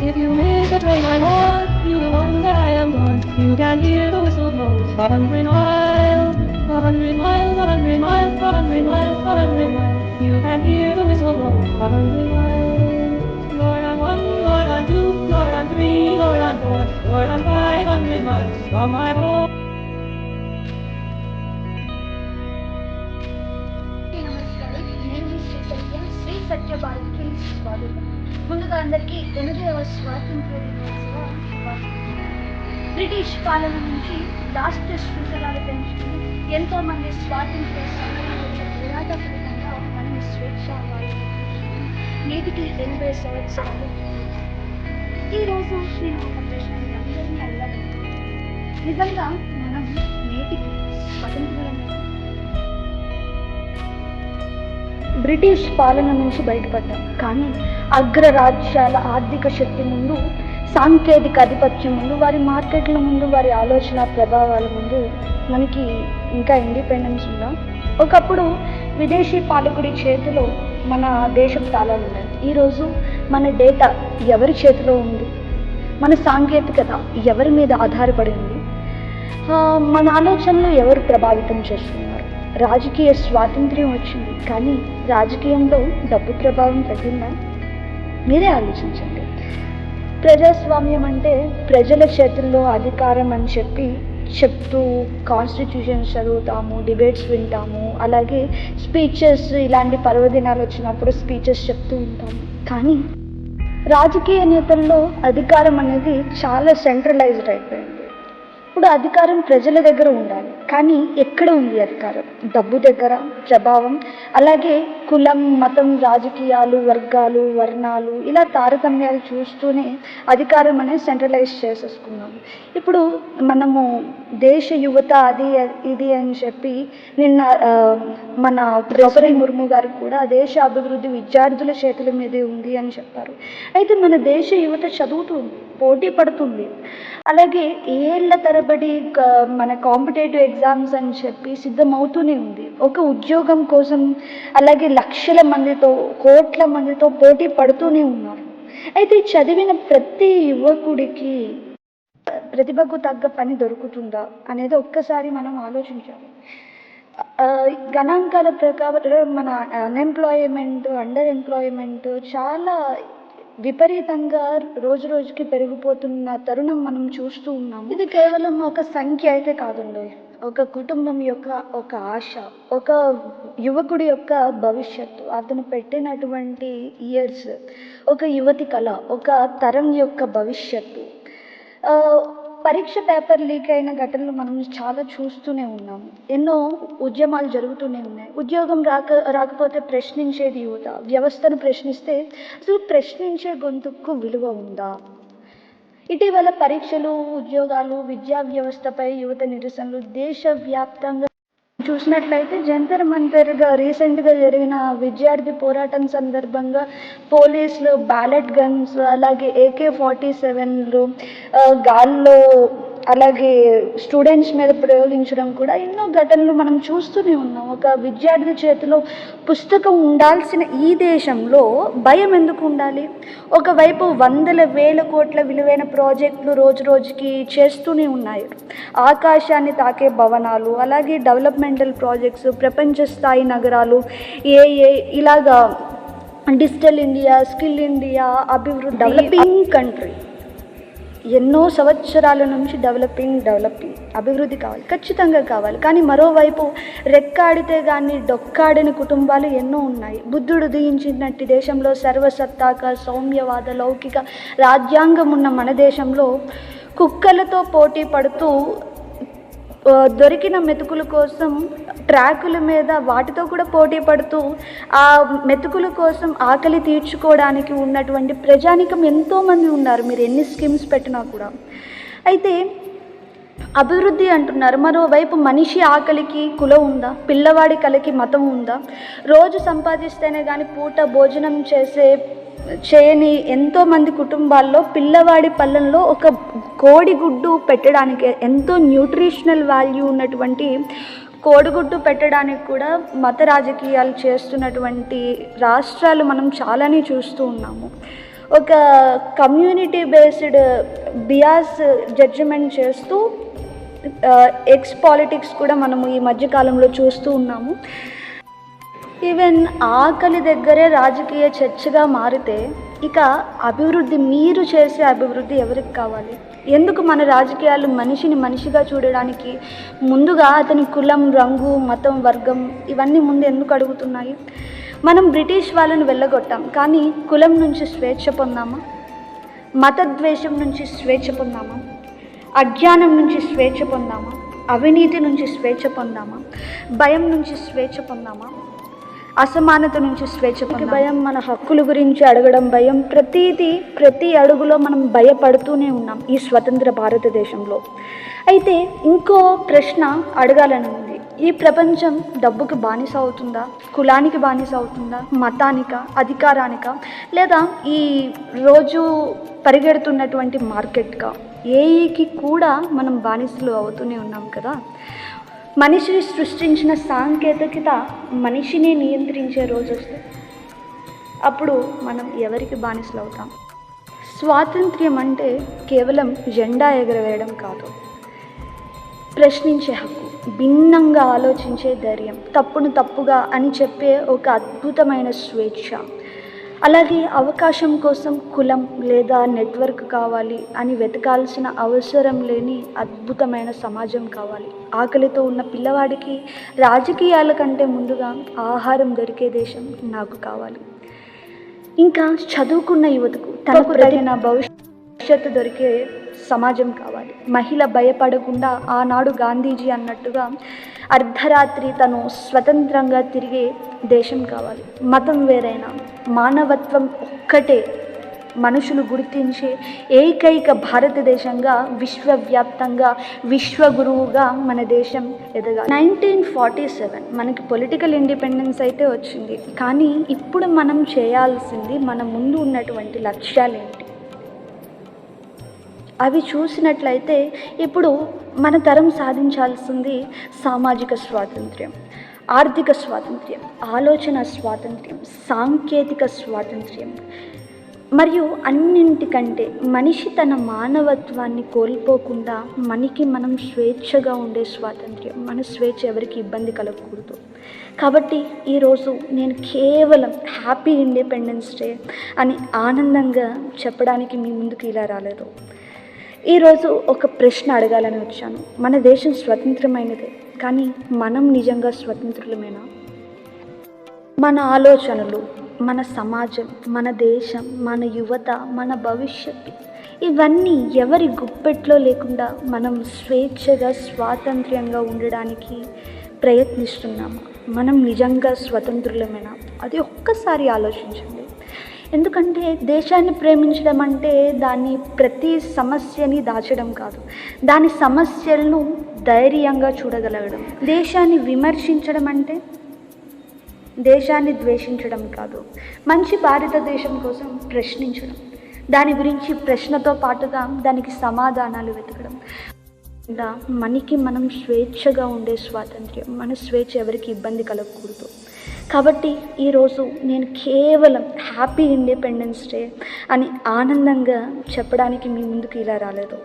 If you make a train I want, you will know that I am gone. You can hear the whistle blow for 100 miles, for 100 miles, for 100 miles, for 100 miles, for 100 miles. You can hear the whistle blow for 100 miles. Lord, I'm 1, Lord, I'm 2, Lord, I'm 3, Lord, I'm 4, Lord, I'm 500 miles from my home. నమస్కారం. నేను మీ శ్రీ సత్య భారతికి స్వాగతం. ముందుగా అందరికీ 8వ స్వాతంత్ర దినోత్సవ శుభాకాంక్షలు. బ్రిటిష్ పాలన నుంచి రాష్ట్ర శృంఖలాలు పెంచుకుని ఎంతో మంది స్వాతంత్ర సమరయోధుల పోరాట ఫలితంగా మనం స్వేచ్ఛ నేటికి 80 సంవత్సరాలు. ఈరోజు నేను ఒక ప్రశ్న అందరినీ అడగబోతున్నాను. నిజంగా మనం నేటికి స్వతంత్రులమైన బ్రిటిష్ పాలన నుంచి బయటపడ్డాం, కానీ అగ్రరాజ్యాల ఆర్థిక శక్తి ముందు, సాంకేతిక ఆధిపత్యం ముందు, వారి మార్కెట్ల ముందు, వారి ఆలోచన ప్రభావాల ముందు మనకి ఇంకా ఇండిపెండెన్స్ ఉందా? ఒకప్పుడు విదేశీ పాలకుడి చేతిలో మన దేశం తాళాలు ఉన్నాయి. ఈరోజు మన డేటా ఎవరి చేతిలో ఉంది? మన సాంకేతికత ఎవరి మీద ఆధారపడి ఉంది? మన ఆలోచనలు ఎవరు ప్రభావితం చేస్తున్నారు? రాజకీయ స్వాతంత్ర్యం వచ్చింది, కానీ రాజకీయంలో డబ్బు ప్రభావం తగ్గిందా? మీరే ఆలోచించండి. ప్రజాస్వామ్యం అంటే ప్రజల చేతుల్లో అధికారం అని చెప్తూ కాన్స్టిట్యూషన్స్ చదువుతాము, డిబేట్స్ వింటాము, అలాగే స్పీచెస్, ఇలాంటి పర్వదినాలు వచ్చినప్పుడు స్పీచెస్ చెప్తూ ఉంటాము. కానీ రాజకీయ నేతల్లో అధికారం అనేది చాలా సెంట్రలైజ్డ్ అయిపోయింది. ఇప్పుడు అధికారం ప్రజల దగ్గర ఉండాలి, కానీ ఎక్కడ ఉంది అధికారం? డబ్బు దగ్గర, ప్రభావం, అలాగే కులం, మతం, రాజకీయాలు, వర్గాలు, వర్ణాలు, ఇలా తారతమ్యాలు చూస్తూనే అధికారం అనేది సెంట్రలైజ్ చేసేసుకున్నాము. ఇప్పుడు మనము దేశ యువత అది ఇది అని చెప్పి నిన్న మన ద్రౌపది ముర్ము గారు కూడా దేశ అభివృద్ధి విద్యార్థుల చేతుల మీదే ఉంది అని చెప్పారు. అయితే మన దేశ యువత చదువుతుంది, పోటీ పడుతుంది, అలాగే ఏళ్ల తరబడి మన కాంపిటేటివ్ ఎగ్జామ్స్ అని చెప్పి సిద్ధమవుతూనే ఉంది. ఒక ఉద్యోగం కోసం అలాగే లక్షల మందితో, కోట్ల మందితో పోటీ పడుతూనే ఉన్నారు. అయితే చదివిన ప్రతి యువకుడికి ప్రతిభకు తగ్గ పని దొరుకుతుందా అనేది ఒక్కసారి మనం ఆలోచించాలి. గణాంకాల ప్రకారం మన అన్ఎంప్లాయ్మెంట్, అండర్ ఎంప్లాయ్మెంట్ చాలా విపరీతంగా రోజు రోజుకి పెరిగిపోతున్న తరుణం మనం చూస్తూ ఉన్నాము. ఇది కేవలం ఒక సంఖ్య అయితే కాదండి, ఒక కుటుంబం యొక్క ఒక ఆశ, ఒక యువకుడి యొక్క భవిష్యత్తు, అతను పెట్టినటువంటి ఇయర్స్, ఒక యువతి కళ, ఒక తరం యొక్క భవిష్యత్తు. పరీక్ష పేపర్ లీక్ అయిన ఘటనలు మనం చాలా చూస్తూనే ఉన్నాము. ఎన్నో ఉద్యమాలు జరుగుతూనే ఉన్నాయి. ఉద్యోగం రాకపోతే ప్రశ్నించేది యువత. వ్యవస్థను ప్రశ్నిస్తే అసలు ప్రశ్నించే గొంతుకు విలువ ఉందా? ఇటీవల పరీక్షలు, ఉద్యోగాలు, విద్యా వ్యవస్థపై యువత నిరసనలు దేశవ్యాప్తంగా చూసినట్లయితే జంతర్ మంతర్గా రీసెంట్గా జరిగిన విద్యార్థి పోరాటం సందర్భంగా పోలీసులు బ్యాలెట్ గన్స్, అలాగే AK-47లు గాల్లో, అలాగే స్టూడెంట్స్ మీద ప్రయోగించడం కూడా ఎన్నో ఘటనలు మనం చూస్తూనే ఉన్నాం. ఒక విద్యార్థి చేతిలో పుస్తకం ఉండాల్సిన ఈ దేశంలో భయం ఎందుకు ఉండాలి? ఒకవైపు వందల వేల కోట్ల విలువైన ప్రాజెక్టులు రోజు రోజుకి చేస్తూనే ఉన్నాయి. ఆకాశాన్ని తాకే భవనాలు, అలాగే డెవలప్మెంటల్ ప్రాజెక్ట్స్, ప్రపంచ స్థాయి నగరాలు, ఇలాగా డిజిటల్ ఇండియా, స్కిల్ ఇండియా, అభివృద్ధి, డెవలపింగ్ కంట్రీ. ఎన్నో సంవత్సరాల నుంచి డెవలపింగ్ అభివృద్ధి కావాలి, ఖచ్చితంగా కావాలి. కానీ మరోవైపు రెక్కాడితే కానీ డొక్కాడని కుటుంబాలు ఎన్నో ఉన్నాయి. బుద్ధుడు ఉదయించినట్టి దేశంలో సర్వసత్తాక సౌమ్యవాద లౌకిక రాజ్యాంగం ఉన్న మన దేశంలో కుక్కలతో పోటీ పడుతూ దొరికిన మెతుకుల కోసం ట్రాకుల మీద వాటితో కూడా పోటీ పడుతూ ఆ మెతుకుల కోసం ఆకలి తీర్చుకోవడానికి ఉన్నటువంటి ప్రజానికం ఎంతోమంది ఉన్నారు, మీరు ఎన్ని స్కీమ్స్ పెట్టినా కూడా. అయితే అభివృద్ధి అంటున్నారు, మరోవైపు మనిషి ఆకలికి కులం ఉందా? పిల్లవాడి కళకి మతం ఉందా? రోజు సంపాదిస్తేనే కానీ పూట భోజనం చేయని ఎంతోమంది కుటుంబాల్లో పిల్లవాడి పళ్ళంలో ఒక కోడిగుడ్డు పెట్టడానికి, ఎంతో న్యూట్రిషనల్ వాల్యూ ఉన్నటువంటి కోడిగుడ్డు పెట్టడానికి కూడా మత రాజకీయాలు చేస్తున్నటువంటి రాష్ట్రాలు మనం చాలానే చూస్తూ ఉన్నాము. ఒక కమ్యూనిటీ బేస్డ్ బియాస్ జడ్జిమెంట్ చేస్తూ ఎక్స్ పాలిటిక్స్ కూడా మనము ఈ మధ్యకాలంలో చూస్తూ ఉన్నాము. ఈవెన్ ఆకలి దగ్గరే రాజకీయ చర్చగా మారితే ఇక అభివృద్ధి, మీరు చేసే అభివృద్ధి ఎవరికి కావాలి? ఎందుకు మన రాజకీయాలు మనిషిని మనిషిగా చూడడానికి ముందుగా అతని కులం, రంగు, మతం, వర్గం ఇవన్నీ ముందు ఎందుకు అడుగుతున్నాయి? మనం బ్రిటిష్ వాళ్ళని వెళ్ళగొట్టాం, కానీ కులం నుంచి స్వేచ్ఛ పొందామా? మతద్వేషం నుంచి స్వేచ్ఛ పొందామా? అజ్ఞానం నుంచి స్వేచ్ఛ పొందామా? అవినీతి నుంచి స్వేచ్ఛ పొందామా? భయం నుంచి స్వేచ్ఛ పొందామా? అసమానత నుంచి స్వేచ్ఛ పొందామా? భయం, మన హక్కుల గురించి అడగడం భయం, ప్రతి అడుగులో మనం భయపడుతూనే ఉన్నాం ఈ స్వతంత్ర భారతదేశంలో. అయితే ఇంకో ప్రశ్న అడగాలని ఉంది. ఈ ప్రపంచం డబ్బుకి బానిస అవుతుందా? కులానికి బానిస అవుతుందా? మతానిక, అధికారానిక, లేదా ఈ రోజు పరిగెడుతున్నటువంటి మార్కెట్గా? ఏఈకి కూడా మనం బానిసలు అవుతూనే ఉన్నాం కదా. మనిషిని సృష్టించిన సాంకేతికత మనిషిని నియంత్రించే రోజు వస్తే అప్పుడు మనం ఎవరికి బానిసలు అవుతాం? స్వాతంత్ర్యం అంటే కేవలం జెండా ఎగరవేయడం కాదు, ప్రశ్నించే హక్కు, భిన్నంగా ఆలోచించే ధైర్యం, తప్పును తప్పుగా అని చెప్పే ఒక అద్భుతమైన స్వేచ్ఛ. అలాగే అవకాశం కోసం కులం లేదా నెట్వర్క్ కావాలి అని వెతకాల్సిన అవసరం లేని అద్భుతమైన సమాజం కావాలి. ఆకలితో ఉన్న పిల్లవాడికి రాజకీయాల కంటే ముందుగా ఆహారం దొరికే దేశం నాకు కావాలి. ఇంకా చదువుకున్న యువతకు తనకు తగిన భవిష్యత్తు దొరికే సమాజం కావాలి. మహిళ భయపడకుండా ఆనాడు గాంధీజీ అన్నట్టుగా అర్ధరాత్రి తను స్వతంత్రంగా తిరిగే దేశం కావాలి. మతం వేరైనా మానవత్వం ఒక్కటే మనుషులు గుర్తించే ఏకైక భారతదేశంగా, విశ్వవ్యాప్తంగా విశ్వగురువుగా మన దేశం ఎదగాలి. 1947 మనకి పొలిటికల్ ఇండిపెండెన్స్ అయితే వచ్చింది, కానీ ఇప్పుడు మనం చేయాల్సింది, మన ముందు ఉన్నటువంటి లక్ష్యాలు ఏంటి అవి చూసినట్లయితే ఇప్పుడు మన తరం సాధించాల్సింది సామాజిక స్వాతంత్ర్యం, ఆర్థిక స్వాతంత్ర్యం, ఆలోచన స్వాతంత్ర్యం, సాంకేతిక స్వాతంత్ర్యం, మరియు అన్నింటికంటే మనిషి తన మానవత్వాన్ని కోల్పోకుండా మనకి మనం స్వేచ్ఛగా ఉండే స్వాతంత్ర్యం. మన స్వేచ్ఛ ఎవరికి ఇబ్బంది కలగకూడదు. కాబట్టి ఈరోజు నేను కేవలం హ్యాపీ ఇండిపెండెన్స్ డే అని ఆనందంగా చెప్పడానికి మీ ముందుకు ఇలా రాలేదు. ఈరోజు ఒక ప్రశ్న అడగాలని వచ్చాను. మన దేశం స్వతంత్రమైనదే, కానీ మనం నిజంగా స్వతంత్రులమేనా? మన ఆలోచనలు, మన సమాజం, మన దేశం, మన యువత, మన భవిష్యత్తు ఇవన్నీ ఎవరి గుప్పెట్లో లేకుండా మనం స్వేచ్ఛగా, స్వాతంత్ర్యంగా ఉండడానికి ప్రయత్నిస్తున్నామా? మనం నిజంగా స్వతంత్రులమేనా? అది ఒక్కసారి ఆలోచించండి. ఎందుకంటే దేశాన్ని ప్రేమించడం అంటే దాని ప్రతి సమస్యని దాచడం కాదు, దాని సమస్యలను ధైర్యంగా చూడగలగడం. దేశాన్ని విమర్శించడం అంటే దేశాన్ని ద్వేషించడం కాదు, మంచి భారతదేశం కోసం ప్రశ్నించడం, దాని గురించి ప్రశ్నతో పాటుగా దానికి సమాధానాలు వెతకడం. మనకి మనం స్వేచ్ఛగా ఉండే స్వాతంత్ర్యం, మన స్వేచ్ఛ ఎవరికి ఇబ్బంది కలగకూడదు. కాబట్టి ఈరోజు నేను కేవలం హ్యాపీ ఇండిపెండెన్స్ డే అని ఆనందంగా చెప్పడానికి మీ ముందుకు ఇలా రాలేదు.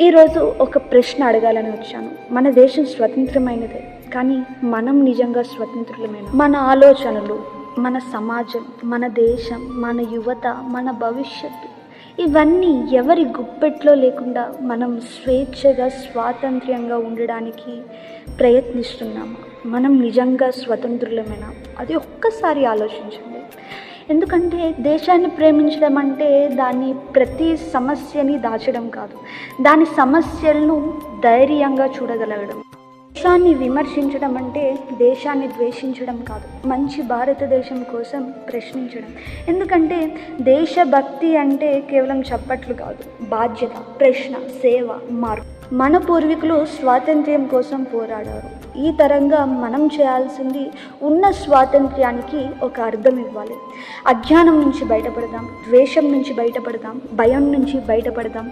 ఈరోజు ఒక ప్రశ్న అడగాలని వచ్చాను. మన దేశం స్వతంత్రమైనదే, కానీ మనం నిజంగా స్వతంత్రులమేనా? మన ఆలోచనలు, మన సమాజం, మన దేశం, మన యువత, మన భవిష్యత్తు ఇవన్నీ ఎవరి గుప్పెట్లో లేకుండా మనం స్వేచ్ఛగా, స్వాతంత్ర్యంగా ఉండడానికి ప్రయత్నిస్తున్నామా? మనం నిజంగా స్వతంత్రులమేనా? అది ఒక్కసారి ఆలోచించండి. ఎందుకంటే దేశాన్ని ప్రేమించడం అంటే దాని ప్రతి సమస్యని దాచడం కాదు, దాని సమస్యలను ధైర్యంగా చూడగలగడం. దేశాన్ని విమర్శించడం అంటే దేశాన్ని ద్వేషించడం కాదు, మంచి భారతదేశం కోసం ప్రశ్నించడం. ఎందుకంటే దేశభక్తి అంటే కేవలం చప్పట్లు కాదు, బాధ్యత, ప్రశ్న, సేవ, మార్పు. మన పూర్వీకులు స్వాతంత్ర్యం కోసం పోరాడారు. ఈ తరంగా మనం చేయాల్సింది ఉన్న స్వాతంత్ర్యానికి ఒక అర్థం ఇవ్వాలి. అజ్ఞానం నుంచి బయటపడదాం, ద్వేషం నుంచి బయటపడదాం, భయం నుంచి బయటపడదాం.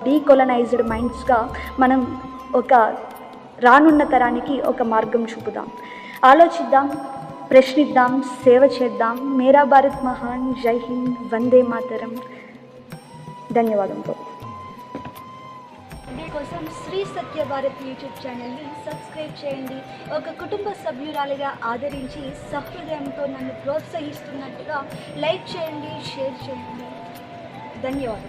డీకొలనైజ్డ్ మైండ్స్గా మనం ఒక రానున్న తరానికి ఒక మార్గం చూపుదాం. ఆలోచిద్దాం, ప్రశ్నిద్దాం, సేవ చేద్దాం. మేరా భారత్ మహాన్. జై హింద్, వందే మాతరం. ధన్యవాదంతో కోసం శ్రీ సత్య భారత్ యూట్యూబ్ ఛానల్ని సబ్స్క్రైబ్ చేయండి. ఒక కుటుంబ సభ్యురాలిగా ఆదరించి సహృదయంతో నన్ను ప్రోత్సహిస్తున్నట్టుగా లైక్ చేయండి, షేర్ చేయండి. ధన్యవాదాలు.